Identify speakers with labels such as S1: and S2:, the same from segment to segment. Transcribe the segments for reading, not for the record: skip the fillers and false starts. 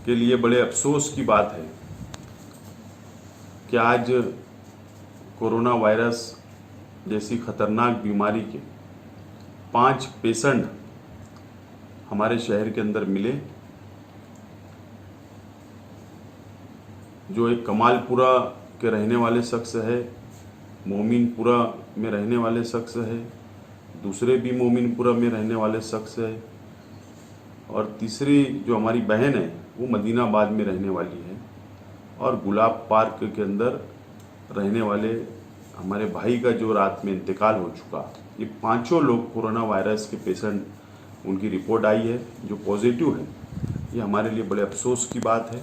S1: के लिए बड़े अफसोस की बात है कि आज कोरोना वायरस जैसी खतरनाक बीमारी के 5 पेशेंट हमारे शहर के अंदर मिले, जो एक कमालपुरा के रहने वाले शख्स है, मोमिनपुरा में रहने वाले शख्स है, दूसरे भी मोमिनपुरा में रहने वाले शख्स है, और तीसरी जो हमारी बहन है वो मदीनाबाद में रहने वाली है, और गुलाब पार्क के अंदर रहने वाले हमारे भाई का जो रात में इंतकाल हो चुका। ये 5 लोग कोरोना वायरस के पेशेंट, उनकी रिपोर्ट आई है जो पॉजिटिव है। ये हमारे लिए बड़े अफसोस की बात है।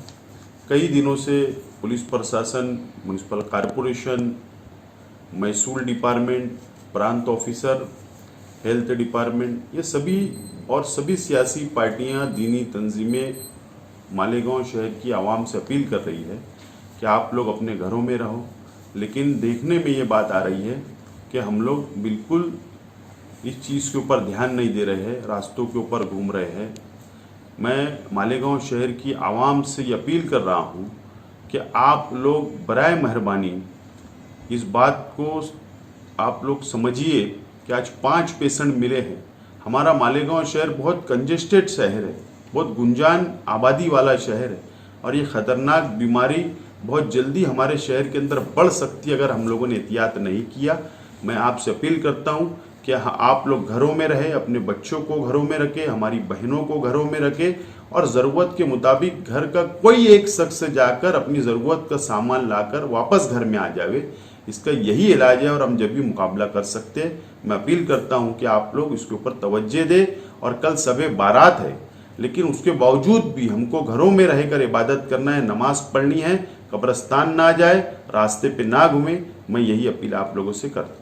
S1: कई दिनों से पुलिस प्रशासन, म्यूनिसिपल कॉरपोरेशन, महसूल डिपार्टमेंट, प्रांत ऑफिसर, हेल्थ डिपार्टमेंट, ये सभी सियासी पार्टियां, दीनी तंजीमें मालेगांव शहर की आवाम से अपील कर रही है कि आप लोग अपने घरों में रहो। लेकिन देखने में ये बात आ रही है कि हम लोग बिल्कुल इस चीज़ के ऊपर ध्यान नहीं दे रहे हैं, रास्तों के ऊपर घूम रहे हैं। मैं मालेगांव शहर की आवाम से ये अपील कर रहा हूँ कि आप लोग बराए मेहरबानी इस बात को आप लोग समझिए कि आज 5 पेशेंट मिले हैं। हमारा मालेगांव शहर बहुत कंजेस्टेड शहर है, बहुत गुंजान आबादी वाला शहर है, और ये ख़तरनाक बीमारी बहुत जल्दी हमारे शहर के अंदर बढ़ सकती है अगर हम लोगों ने एहतियात नहीं किया। मैं आपसे अपील करता हूँ कि आप लोग घरों में रहें, अपने बच्चों को घरों में रखें, हमारी बहनों को घरों में रखें, और ज़रूरत के मुताबिक घर का कोई एक शख्स जाकर अपनी ज़रूरत का सामान लाकर वापस घर में आ जावे। इसका यही इलाज है और हम जब भी मुकाबला कर सकते हैं। मैं अपील करता हूं कि आप लोग इसके ऊपर तवज्जो दें। और कल शब बारात है, लेकिन उसके बावजूद भी हमको घरों में रहकर इबादत करना है, नमाज पढ़नी है, कब्रिस्तान ना जाए, रास्ते पे ना घूमे। मैं यही अपील आप लोगों से करता हूँ।